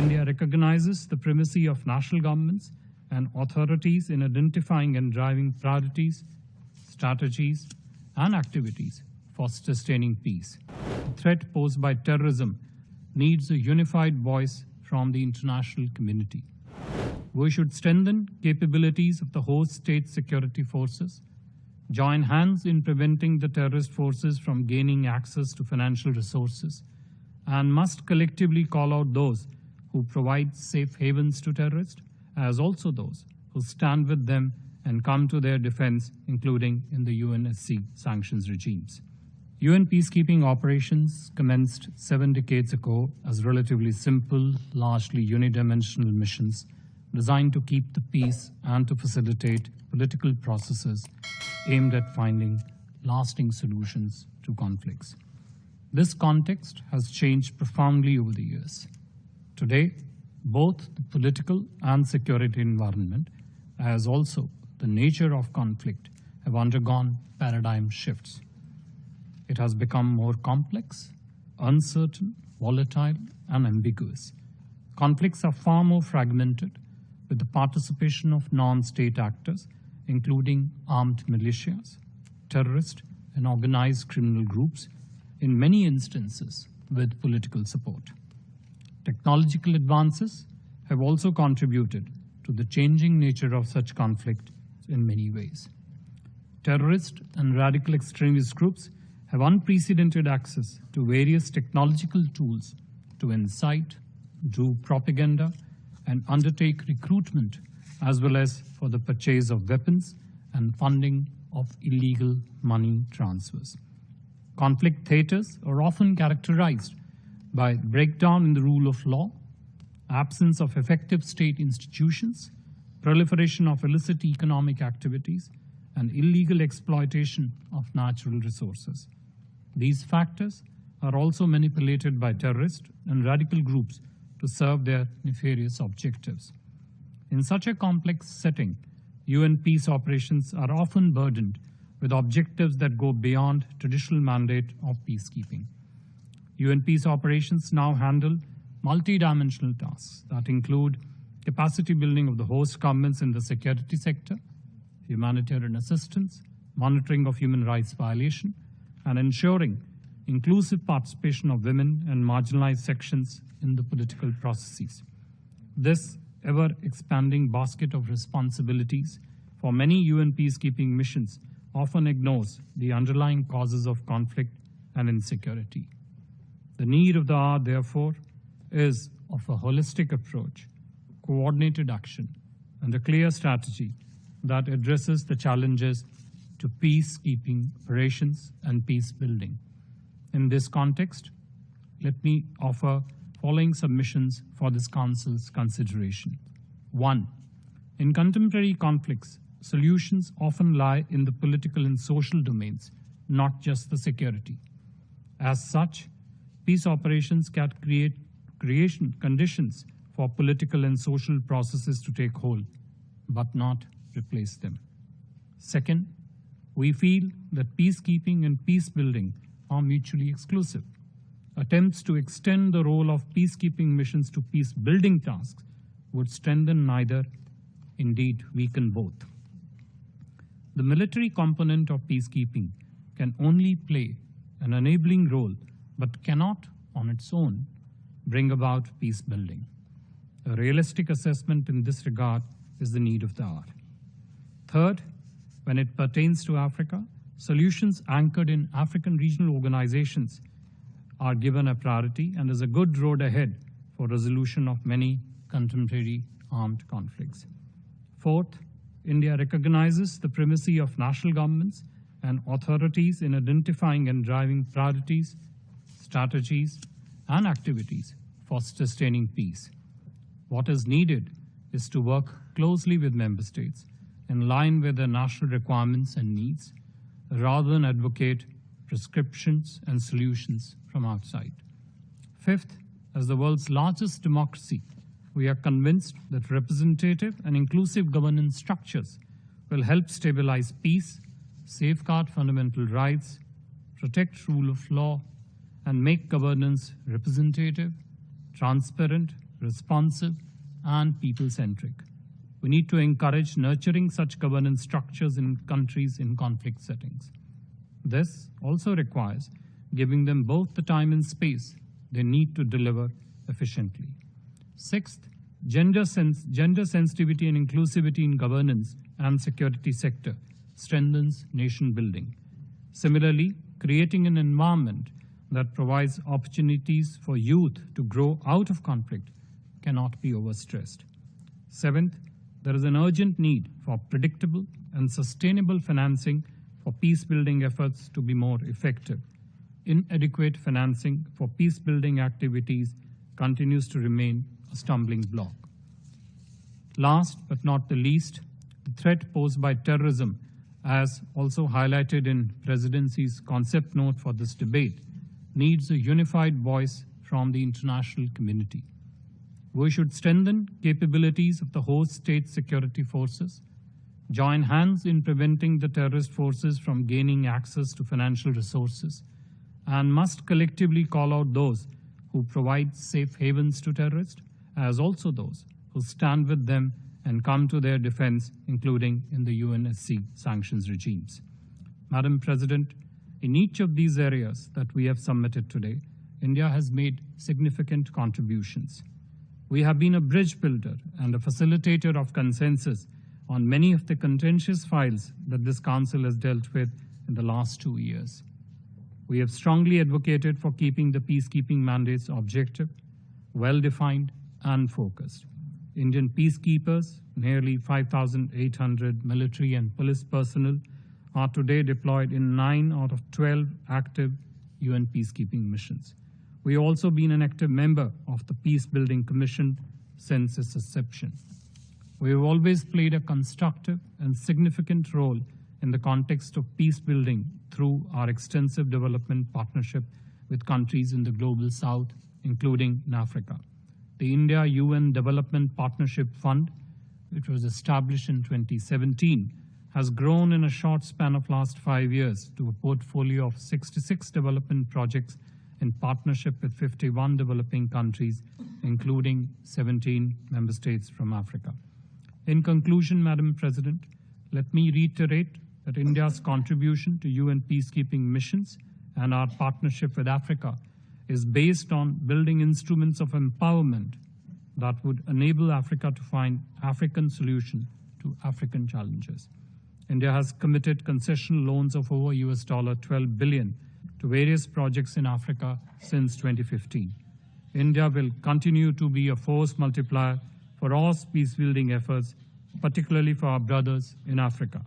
India recognizes the primacy of national governments and authorities in identifying and driving priorities, strategies, and activities for sustaining peace. The threat posed by terrorism needs a unified voice from the international community. We should strengthen capabilities of the host state security forces, join hands in preventing the terrorist forces from gaining access to financial resources, and must collectively call out those who provide safe havens to terrorists, as also those who stand with them and come to their defense, including in the UNSC sanctions regimes. UN peacekeeping operations commenced 7 decades ago as relatively simple, largely unidimensional missions designed to keep the peace and to facilitate political processes aimed at finding lasting solutions to conflicts. This context has changed profoundly over the years. Today, both the political and security environment, as also the nature of conflict, have undergone paradigm shifts. It has become more complex, uncertain, volatile, and ambiguous. Conflicts are far more fragmented, with the participation of non-state actors, including armed militias, terrorist and organized criminal groups, in many instances with political support. Technological advances have also contributed to the changing nature of such conflict in many ways. Terrorist and radical extremist groups have unprecedented access to various technological tools to incite, do propaganda, and undertake recruitment, as well as for the purchase of weapons and funding of illegal money transfers. Conflict theaters are often characterized by breakdown in the rule of law, absence of effective state institutions, proliferation of illicit economic activities, and illegal exploitation of natural resources. These factors are also manipulated by terrorist and radical groups to serve their nefarious objectives. In such a complex setting, UN peace operations are often burdened with objectives that go beyond traditional mandate of peacekeeping. UN peace operations now handle multidimensional tasks that include capacity building of the host governments in the security sector, humanitarian assistance, monitoring of human rights violation, and ensuring inclusive participation of women and marginalized sections in the political processes. This ever-expanding basket of responsibilities for many UN peacekeeping missions often ignores the underlying causes of conflict and insecurity. The need of the hour, therefore, is of a holistic approach, coordinated action, and a clear strategy that addresses the challenges to peacekeeping operations and peace building. In this context, let me offer following submissions for this Council's consideration. 1. In contemporary conflicts, solutions often lie in the political and social domains, not just the security. As such, peace operations can create conditions for political and social processes to take hold, but not replace them. Second, we feel that peacekeeping and peace building are mutually exclusive. Attempts to extend the role of peacekeeping missions to peace-building tasks would strengthen neither, indeed weaken both. The military component of peacekeeping can only play an enabling role, but cannot, on its own, bring about peace building. A realistic assessment in this regard is the need of the hour. Third, when it pertains to Africa, solutions anchored in African regional organizations are given a priority and is a good road ahead for resolution of many contemporary armed conflicts. Fourth, India recognizes the primacy of national governments and authorities in identifying and driving priorities, strategies, and activities for sustaining peace. What is needed is to work closely with member states in line with their national requirements and needs, rather than advocate prescriptions and solutions from outside. Fifth, as the world's largest democracy, we are convinced that representative and inclusive governance structures will help stabilize peace, safeguard fundamental rights, protect rule of law, and make governance representative, transparent, responsive, and people-centric. We need to encourage nurturing such governance structures in countries in conflict settings. This also requires giving them both the time and space they need to deliver efficiently. Sixth, gender sensitivity and inclusivity in governance and security sector strengthens nation building. Similarly, creating an environment that provides opportunities for youth to grow out of conflict cannot be overstressed. Seventh, there is an urgent need for predictable and sustainable financing for peace-building efforts to be more effective. Inadequate financing for peace-building activities continues to remain a stumbling block. Last but not the least, the threat posed by terrorism, as also highlighted in Presidency's concept note for this debate, needs a unified voice from the international community. We should strengthen capabilities of the host state security forces, join hands in preventing the terrorist forces from gaining access to financial resources, and must collectively call out those who provide safe havens to terrorists, as also those who stand with them and come to their defense, including in the UNSC sanctions regimes. Madam President, in each of these areas that we have submitted today, India has made significant contributions. We have been a bridge builder and a facilitator of consensus on many of the contentious files that this Council has dealt with in the last 2 years. We have strongly advocated for keeping the peacekeeping mandates objective, well-defined, and focused. Indian peacekeepers, nearly 5,800 military and police personnel, are today deployed in 9 out of 12 active UN peacekeeping missions. We have also been an active member of the Peace Building Commission since its inception. We have always played a constructive and significant role in the context of peace building through our extensive development partnership with countries in the Global South, including in Africa. The India-UN Development Partnership Fund, which was established in 2017, has grown in a short span of last 5 years to a portfolio of 66 development projects in partnership with 51 developing countries, including 17 member states from Africa. In conclusion, Madam President, let me reiterate that India's contribution to UN peacekeeping missions and our partnership with Africa is based on building instruments of empowerment that would enable Africa to find African solutions to African challenges. India has committed concessional loans of over $12 billion to various projects in Africa since 2015. India will continue to be a force multiplier for all peace-building efforts, particularly for our brothers in Africa.